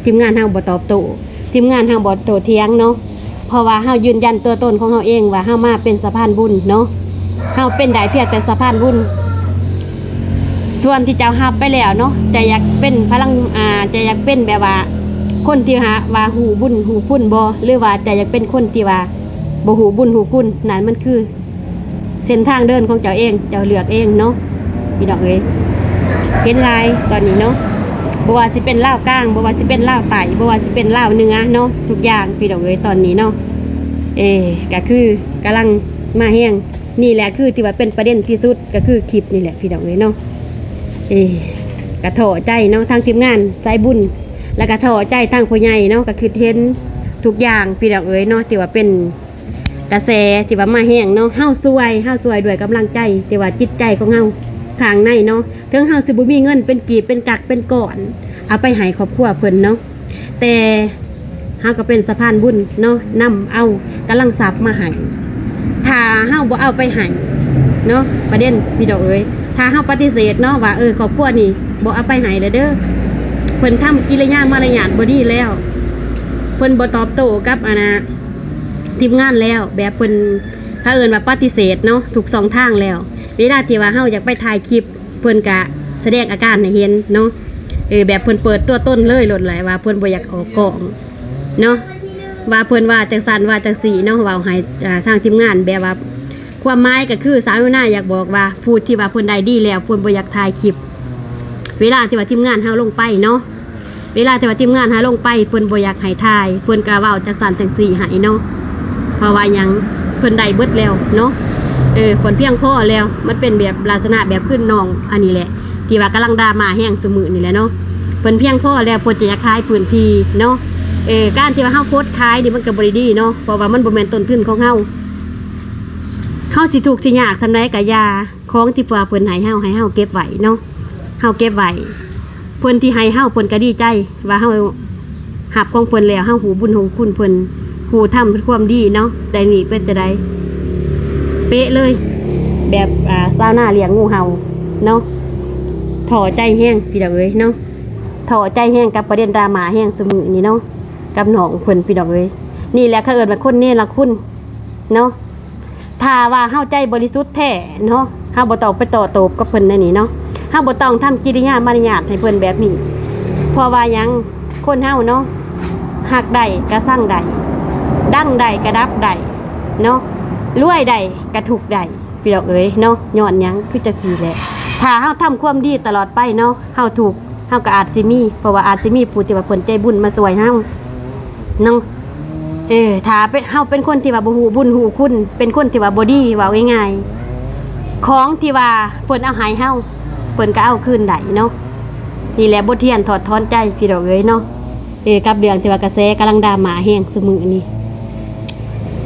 Speaker 3: ทีมงานเฮาบ่ตอบโต้ทีมงานเฮาบ่โต้เถียงเนาะเพราะว่าเฮายืนยันตัวตนของเฮาเองว่าเฮามาเป็นสะพานบุญเนาะเฮาเป็นได้เพียงแต่สะพานบุญส่วนที่เจ้าฮับไปแล้วเนาะจะอยากเป็นพลังจะอยากเป็นแบบว่าคนที่ว่าหูบุญหูคุณบ่หรือว่าจะอยากเป็นคนที่ว่าบ่หูบุญหูคุณนั่นมันคือเส้นทางเดินของเจ้าเองเจ้าเลือกเองเนาะพี่น้องเอ้ยเห็นลายตอนนี้เนาะบ่ว่าสิเป็นลาวกลางบ่ว่าสิเป็นลาวใต้บ่ว่าสิเป็นลาวเหนือเนาะทุกอย่างพี่น้องเอ้ยตอนนี้เนาะก็คือกำลังมาแห้งนี่แหละคือที่ว่าเป็นประเด็นที่สุดก็คือคลิปนี่แหละพี่น้องเอ้ยเนาะกระโถใจเนาะทางทีมงานใจบุญแล้วกระโถใจทางผู้ใหญ่เนาะก็คือเห็นทุกอย่างพี่น้องเอ๋ยเนาะที่ว่าเป็นกระแสที่ว่ามาแห้งเนาะเฮาสวยด้วยกำลังใจที่ว่าจิตใจของเฮาข้างในเนาะถึงเฮาสิบ่มีเงินเป็นกีบเป็นกักเป็นก้อนเอาไปให้ครอบครัวเพิ่นเนาะแต่เฮาก็เป็นสะพานบุญเนาะนำเอากำลังทรัพย์มาให้ถ้าเฮาบ่เอาไปให้เนาะประเด็นพี่น้องเอ๋ยถ้าเฮาปฏิเสธเนาะว่าครอบครัวนี่บ่เอาไปให้เลยเด้อเพิ่นทำกิริยามารยาทบ่ดีแล้วเพิ่นบ่ตอบโต้กับทีมงานแล้วแบบเพิ่นถ้าเอิ้นว่าปฏิเสธเนาะทุกสองทางแล้วเวลาที่ว่าเฮาอยากไปถ่ายคลิปเพิ่นก็แสดงอาการให้เห็นเนาะแบบเพิ่นเปิดตัวต้นเลยโลดหลายว่าเพิ่นบ่อยากออกกล้องเนาะว่าเพิ่นว่าจังซั่นว่าจังซี่เนาะเว้าให้ทางทีมงานแบบว่าความหมายก็คือสาวนุนาอยากบอกว่าพูดที่ว่าเพิ่นได้ดีแล้วเพิ่นบ่อยากถ่ายคลิปเวลาที่ว่าทีมงานเฮาลงไปเนาะเวลาที่ว่าทีมงานเฮาลงไปเพิ่นบ่อยากให้ถ่ายเพิ่นก็เว้าจังซั่นจังซี่ให้เนาะเพราะว่าหยังเพิ่นได้เบิดแล้วเนาะเพิ่นเพียงพอแล้วมันเป็นแบบลักษณะแบบขึ้นน้องอันนี้แหละที่ว่ากำลังดราม่าแห้งซุมื้อนี่แหละเนาะเพิ่นเพียงพอแล้วเพิ่นจะอยากขายพื้นที่เนาะการที่ว่าเฮาโพสต์ขายนี่มันก็บ่ได้ดีเนาะเพราะว่ามันบ่แม่นต้นทุนของเฮาสิถูกสิยากซำใดก็อย่าของที่ว่าเพิ่นให้เฮาเก็บไว้เนาะเฮาเก็บไว้เพิ่นที่ให้เฮาเพิ่นก็ดีใจว่าเฮาหับของเพิ่นแล้วเฮาหูบุญหูคุณเพิ่นหูทำความดีเนาะแต่นี่เป็นจะได้เป๊ะเลยแบบชาวนาเลี้ยงงูเห่าเนาะถอใจแห้งพี่ดอกเอ้ยเนาะถอใจแห้งกับประเด็นดราม่าแห้งสมือนี่เนาะกับหนองเพิ่นพี่ดอกเอ้ยนี่แหละเขาเอิ้นว่าคนนี่ละคุณเนาะถ้าว่าเฮาใจบริสุทธิ์แท้เนาะเฮาบ่ต้องไปต่อโตบกับเพิ่นนั่นนี่เนาะ เฮาบ่ต้องทำกิริยามารยาทให้เพิ่นแบบนี้เพราะว่าหยังคนเฮาเนาะหักได้ก็สร้างได้ดั้งได้ก็ดับได้เนาะรวยได้ก็ถูกได้พี่ดอกเอ้ยเนาะย้อนหยังคือจะสิแหละถ้าเฮาทำความดีตลอดไปเนาะเฮาถูกเฮาก็อาจสิมีเพราะว่าอาจสิมีผู้ที่ว่าเพิ่นใจบุญมาช่วยเฮาเนาะถ้าเป็นเฮาเป็นคนที่ว่าบ่ฮู้บุญฮู้คุณเป็นคนที่ว่าบ่ดีว่าง่ายๆของที่ว่าเพิ่นเอาให้เฮาเพิ่นก็เอาคืนได้เนาะนี่แหละบทเรียนถอดถอนใจพี่ดอกเอ้ยเนาะกับเรื่องที่ว่ากระแสกำลังดราม่าแห้งซุมื้อนี้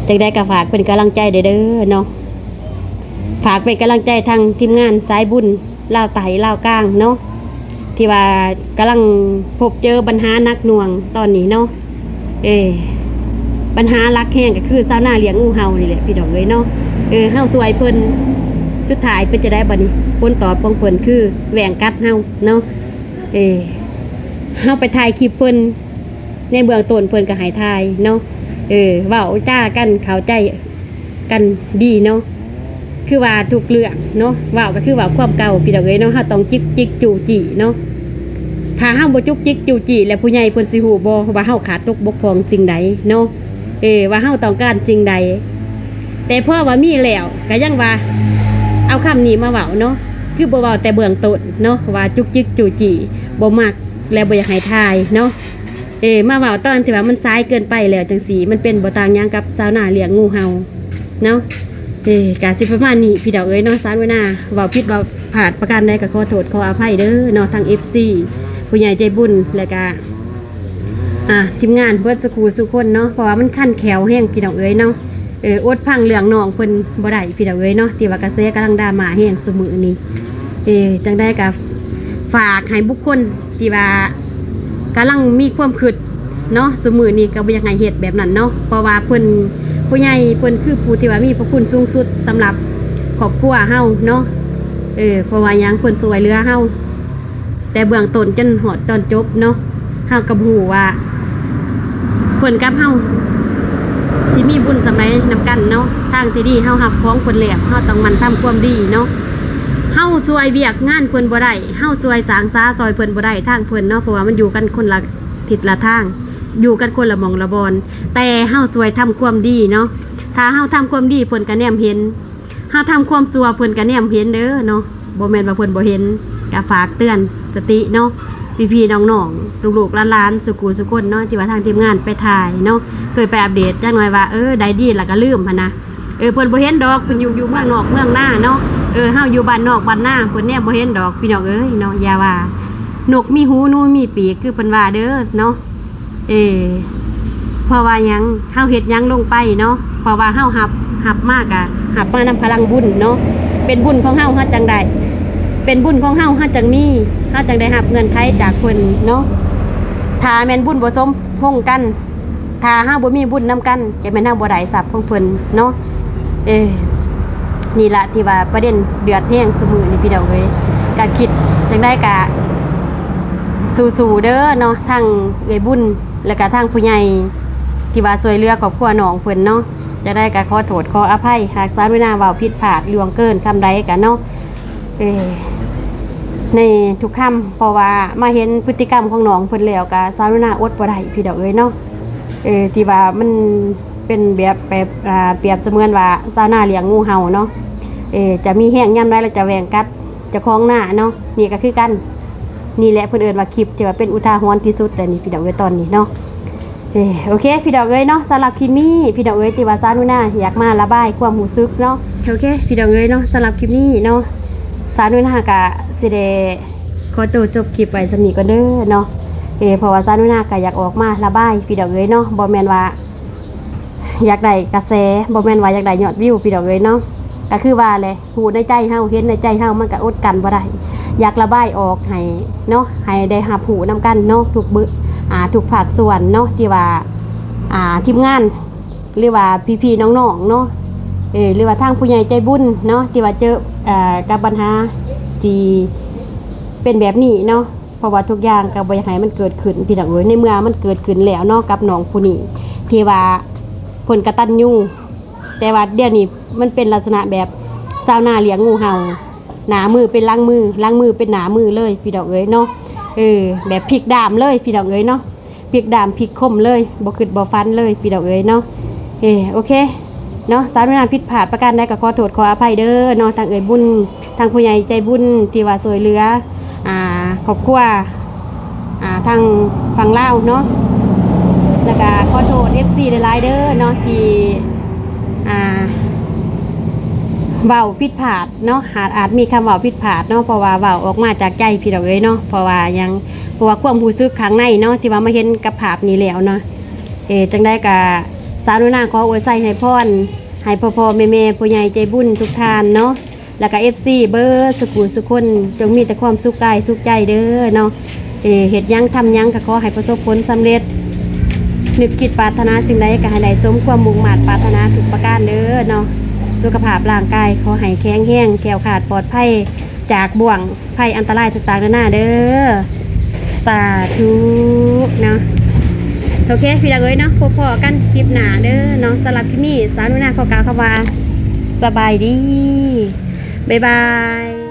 Speaker 3: จังได้ก็ฝากเป็นกำลังใจเด้อเนาะฝากเป็นกำลังใจทางทีมงานสายบุญลาวใต้ลาวกลางเนาะที่ว่ากำลังพบเจอปัญหาหนักหน่วงตอนนี้เนาะปัญหารักแห้งก็คือชาวนาเลี้ยงงูเห่านี่แหละพี่ดอกเอ้ยเนาะเฮาสวยเพิ่นสุดท้ายเป็นจะได้บัดนี้ผลตอบของเพิ่นคือแหว่งกัดเฮาเนาะเฮาไปถ่ายคลิปเพิ่นในเบื้องต้นเพิ่นก็ให้ถ่ายเนาะเว้าจ้ากันเข้าใจกันดีเนาะคือว่าทุกเรื่องเนาะเว้าก็คือเว้าความเก่าพี่ดอกเอ้ยเนาะเฮาต้องจิกจูจี้เนาะถ้าเฮาบ่จุกจิกจูจี้แล้วผู้ใหญ่เพิ่นสิฮู้บ่ว่าเฮาขาดตกบกพร่องสิ่งใดเนาะว่าเฮาต้องการสิ่งใดแต่พอว่ามีแล้วก็ยังว่าเอาคำนี้มาเว้าเนาะคือบ่เว้าแต่เบื้องต้นเนาะว่าจุกจิกจูจี้บ่มักแล้วบ่อยากให้ทายเนาะมาเว้าตอนที่ว่ามันสายเกินไปแล้วจังซี่มันเป็นบ่ต่างหยังกับชาวนาเลี้ยงงูเห่าเนาะกะสิประมาณนี้พี่ดอกเอ้ยเนาะสารไว้หน้าเว้าผิดเว้าพลาดประการใดก็ขอโทษขออภัยเด้อเนาะทาง FC ผู้ใหญ่ใจบุญแล้วก็ทีมงานเบิดสุขสุคนเนาะเพราะว่ามันคั่นแขวแห้งพี่ดอกเอ้ยเนาะอดพังเรื่องน้องเพิ่นบ่ได้พี่ดอกเอ้ยเนาะที่ว่ากระแสกำลังดราม่าแห้งซุมื้อนี้จังได้ก็ฝากให้บุคคลที่ว่ากำลังมีความคิดเนาะซุมื้อนี้ก็บ่อยากให้เฮ็ดแบบนั้นเนาะเพราะว่าเพิ่นผู้ใหญ่เพิ่นคือผู้ที่ว่ามีพระคุณสูงสุดสำหรับครอบครัวเฮาเนาะเพราะว่าหยังเพิ่นช่วยเหลือเฮาแต่เบื้องต้นจนฮอดตอนจบเนาะเฮาก็บ่ฮู้ว่าเพิ่นกับเฮาสิมีบุญสำใดนำกันเนาะทางที่ดีเฮารับของเพิ่นแล้วเฮาต้องหมั่นทำความดีเนาะเฮาช่วยเวียกงานเพิ่นบ่ได้เฮาช่วยสร้างซาซอยเพิ่นบ่ได้ทางเพิ่นเนาะเพราะว่ามันอยู่กันคนละทิศละทางอยู่กันคนละหม่องละบอนแต่เฮาช่วยทำความดีเนาะถ้าเฮาทำความดีเพิ่นก็แนมเห็นเฮาทำความชั่วเพิ่นก็แนมเห็นเด้อเนาะบ่แม่นว่าเพิ่นบ่เห็นก็ฝากเตือนสติเนาะพี่ๆน้องๆลูกๆหลานๆสุขุสุคนเนาะที่ว่าทางทีมงานไปถ่ายเนาะเคยไปอัปเดตจังหน่อยว่าได้ดีแล้วก็ลืมหั่นนะเพิ่นบ่เห็นดอกเพิ่นอยู่เมืองนอกเมืองหน้าเนาะเฮาอยู่บ้านนอกบ้านหน้าเพิ่นแนมบ่เห็นดอกพี่น้องเอ้ยเนาะอย่าว่านกมีหูหนูมีปีกคือเพิ่นว่าเด้อเนาะเพราะว่าหยังเฮาเฮ็ดหยังลงไปเนาะเพราะว่าเฮาหับมากอะหับมานำพลังบุญเนาะเป็นบุญของเฮาจังได้เป็นบุญของเฮาจังมีเฮาจังได้รับเงินไขจากเพิ่นเนาะถ้าแม่นบุญบ่สมพงษ์กันถ้าเฮาบ่มีบุญนํกันจะแม่นเฮาบ่ได้ทรัพย์ของเพิ่นเนาะนี่ล่ะที่ว่าประเด็นเดือดแห้งซุมื้อนี้พี่น้องเอ้ยก็คิดจังได้ก็สู้ๆเด้อเนาะทั้งเอ้ยบุญแล้วก็ทางผู้ใหญ่ที่ว่าช่วยเหลือครอบครัวน้องเพิ่นเนาะจะได้ก็ขอโทษขออภัยหากสารวินาเว้าผิดพลาดล่วงเกินคำใดก็เนาะในทุกคำเพราะว่ามาเห็นพฤติกรรมของน้องเพิ่นแล้วก็สารวินาอดบ่ได้พี่ดอกเอ้ยเนาะที่ว่ามันเป็นแบบเปรียบเสมือนว่าชาวนาเลี้ยงงูเห่าเนาะจะมีแห้งย่ำได้แล้วจะแหวงกัดจะคล้องหน้าเนาะนี่ก็คือกันนี่แหละเพิ่นเอิ้นว่าคลิปที่ว่าเป็นอุทาหรณ์ที่สุดแต่นี่พี่ดอกเอ้ยตอนนี้เนาะโอเคพี่ดอกเอ้ยเนาะสำหรับคลิปนี้พี่ดอกเอ้ยที่ว่าซานุน่าอยากมาระบายความรู้สึกเนาะโอเคพี่ดอกเอ้ยเนาะสำหรับคลิปนี้เนาะซานุน่าก็สิได้ขอตัวจบคลิปไว้สำนี้ก่อนเด้อเนาะเพราะว่าซานุน่าก็อยากออกมาระบายพี่ดอกเอ้ยเนาะบ่แม่นว่าอยากได้กระแสบ่แม่นว่าอยากได้ยอดวิวพี่ดอกเอ้ยเนาะก็คือว่าแหละหูในใจเฮาเห็นในใจเฮามันก็อดกันบ่ได้อยากระบายออกให้เนาะให้ได้รับหูนำกันเนาะทุกทุกภาคส่วนเนาะที่ว่าทีมงานหรือว่าพี่ๆน้องๆเนาะหรือว่าทางผู้ใหญ่ใจบุญเนาะที่ว่าเจอกับปัญหาที่เป็นแบบนี้เนาะเพราะว่าทุกอย่างก็บ่อยากให้มันเกิดขึ้นพี่น้องเอ้ยในเมื่อมันเกิดขึ้นแล้วเนาะกับน้องผู้นี้ที่ว่าเพิ่นกตัญญูแต่ว่าเดี๋ยวนี้มันเป็นลักษณะแบบชาวนาเลี้ยงงูเห่า หนามือเป็นล้างมือล้างมือเป็นหนามือเลยพี่ดอกเอ้ยเนาะแบบพริกดามเลยพี่ดอกเอ้ยเนาะพริกดามพริกคมเลยบ่ขึ้นบ่ฟันเลยพี่ดอกเอ้ยเนาะโอเคเนาะสาวนาผิดพลาดประการใดก็ขอโทษขออภัยเด้อเนาะทางเอ้ยบุญทางผู้ใหญ่ใจบุญที่ว่าช่วยเหลือครอบครัวทางฝั่งลาวเนาะแล้วก็ขอโทษ FC หลายๆเด้อเนาะที่เว้าผิดพลาดเนาะอาจมีคำเว้าผิดพลาดเนาะเพราะว่าเว้าออกมาจากใจพี่ดอกเอ้ยเนาะเพราะว่าความรู้สึกข้างในเนาะที่ว่ามาเห็นกับภาพนี้แล้วเนาะจังได้ก็สาวนาขออวยใส่ให้พรให้พ่อๆแม่ๆผู้ใหญ่ใจบุญทุกท่านเนาะแล้วก็ FC เบิร์สุขุสุคนจงมีแต่ความสุขกายสุขใจเด้อเนาะเฮ็ดหยังทำหยังก็ขอให้ประสบผลสำเร็จนึกคิดปรารถนาสิ่งใดก็ให้ได้สมความมุ่งมั่นปรารถนาทุกประการเด้อเนาะสุขภาพร่างกายขอให้แข็งแรงแคล้วคลาดปลอดภัยจากบ่วงภัยอันตรายต่างๆนานาเด้อสาธุเนาะโอเคพี่ดาเอ้ยเนาะพอๆกันคลิปหน้าเด้อเนาะสำหรับคลิปนี้สาวนาขอกล่าวคำว่าสบายดีบ๊ายบาย